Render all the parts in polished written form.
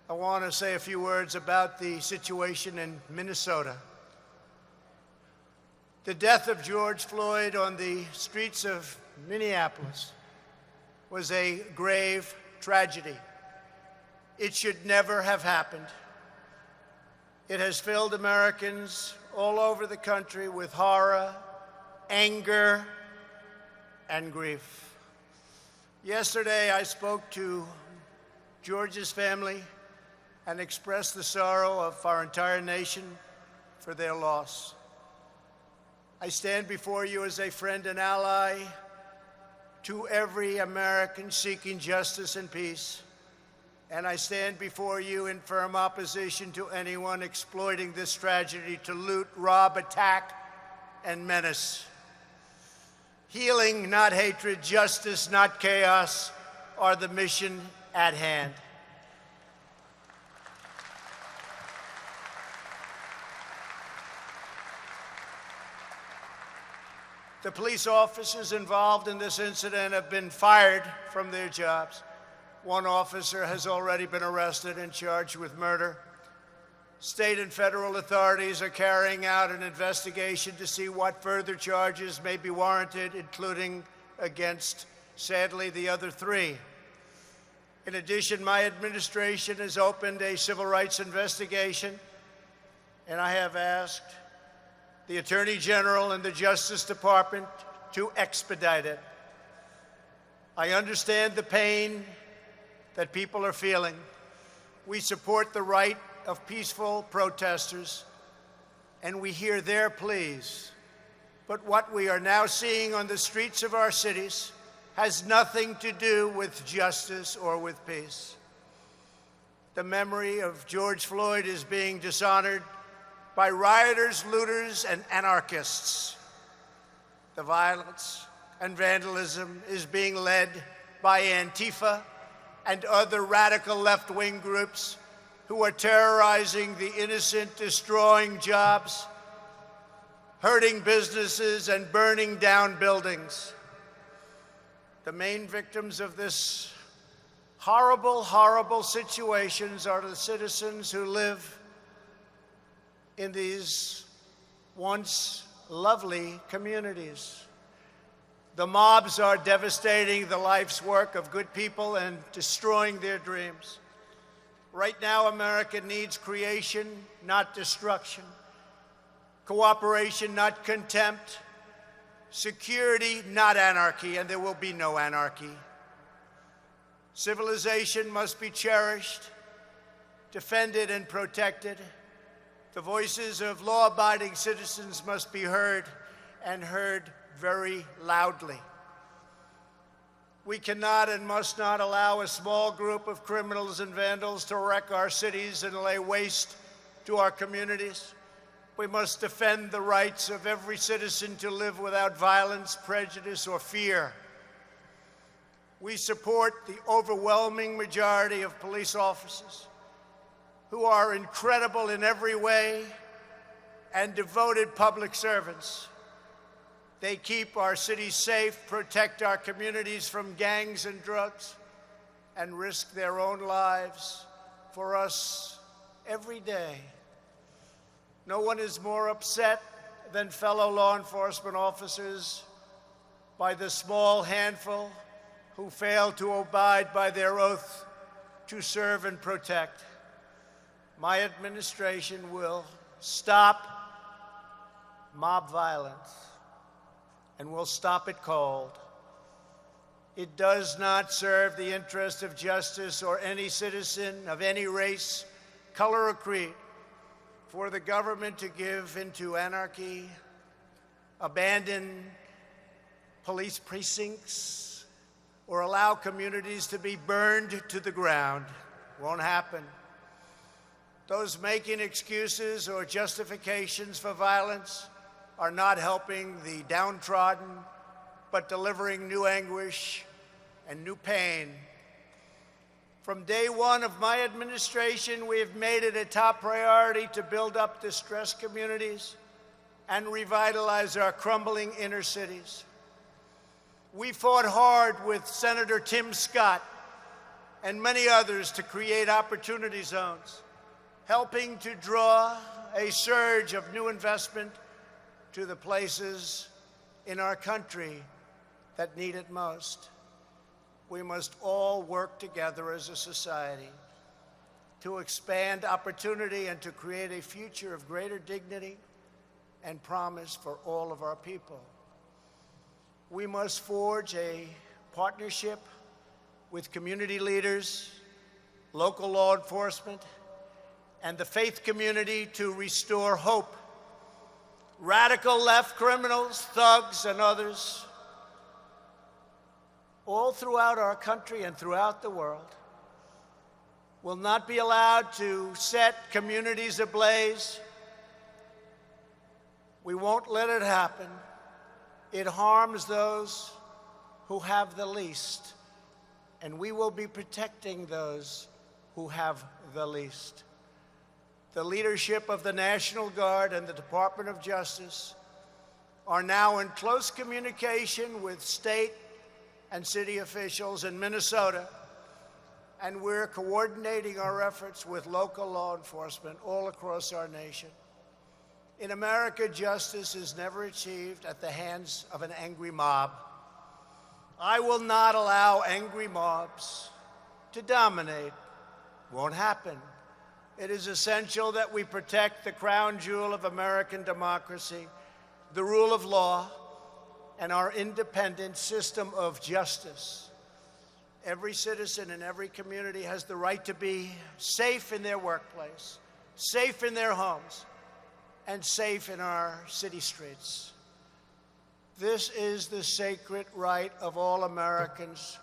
I want to say a few words about the situation in Minnesota. The death of George Floyd on the streets of Minneapolis was a grave tragedy. It should never have happened. It has filled Americans all over the country with horror, anger, and grief. Yesterday, I spoke to George's family and expressed the sorrow of our entire nation for their loss. I stand before you as a friend and ally to every American seeking justice and peace, and I stand before you in firm opposition to anyone exploiting this tragedy to loot, rob, attack, and menace. Healing, not hatred, justice, not chaos, are the mission at hand. The police officers involved in this incident have been fired from their jobs. One officer has already been arrested and charged with murder. State and federal authorities are carrying out an investigation to see what further charges may be warranted, including against, sadly, the other three. In addition, my administration has opened a civil rights investigation, and I have asked the Attorney General and the Justice Department to expedite it. I understand the pain that people are feeling. We support the right of peaceful protesters, and we hear their pleas. But what we are now seeing on the streets of our cities has nothing to do with justice or with peace. The memory of George Floyd is being dishonored by rioters, looters, and anarchists. The violence and vandalism is being led by Antifa and other radical left-wing groups who are terrorizing the innocent, destroying jobs, hurting businesses, and burning down buildings. The main victims of this horrible, horrible situations are the citizens who live in these once lovely communities. The mobs are devastating the life's work of good people and destroying their dreams. Right now, America needs creation, not destruction. Cooperation, not contempt. Security, not anarchy, and there will be no anarchy. Civilization must be cherished, defended, and protected. The voices of law-abiding citizens must be heard, and heard very loudly. We cannot and must not allow a small group of criminals and vandals to wreck our cities and lay waste to our communities. We must defend the rights of every citizen to live without violence, prejudice, or fear. We support the overwhelming majority of police officers who are incredible in every way and devoted public servants. They keep our cities safe, protect our communities from gangs and drugs, and risk their own lives for us every day. No one is more upset than fellow law enforcement officers by the small handful who fail to abide by their oath to serve and protect. My administration will stop mob violence, and will stop it cold. It does not serve the interest of justice or any citizen of any race, color, or creed for the government to give into anarchy, abandon police precincts, or allow communities to be burned to the ground. Won't happen. Those making excuses or justifications for violence are not helping the downtrodden, but delivering new anguish and new pain. From day one of my administration, we have made it a top priority to build up distressed communities and revitalize our crumbling inner cities. We fought hard with Senator Tim Scott and many others to create opportunity zones, helping to draw a surge of new investment to the places in our country that need it most. We must all work together as a society to expand opportunity and to create a future of greater dignity and promise for all of our people. We must forge a partnership with community leaders, local law enforcement, and the faith community to restore hope. Radical left criminals, thugs, and others, all throughout our country and throughout the world, will not be allowed to set communities ablaze. We won't let it happen. It harms those who have the least, and we will be protecting those who have the least. The leadership of the National Guard and the Department of Justice are now in close communication with state and city officials in Minnesota, and we're coordinating our efforts with local law enforcement all across our nation. In America, justice is never achieved at the hands of an angry mob. I will not allow angry mobs to dominate. Won't happen. It is essential that we protect the crown jewel of American democracy, the rule of law, and our independent system of justice. Every citizen in every community has the right to be safe in their workplace, safe in their homes, and safe in our city streets. This is the sacred right of all Americans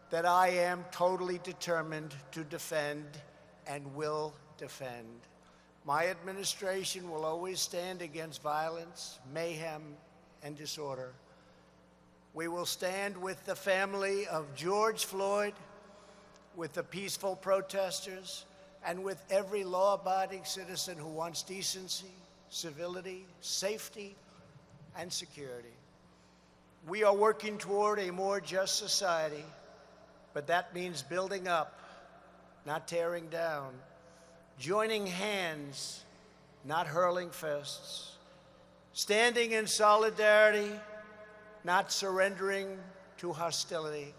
that I am totally determined to defend and will defend. My administration will always stand against violence, mayhem, and disorder. We will stand with the family of George Floyd, with the peaceful protesters, and with every law-abiding citizen who wants decency, civility, safety, and security. We are working toward a more just society, but that means building up, not tearing down, joining hands, not hurling fists, standing in solidarity, not surrendering to hostility.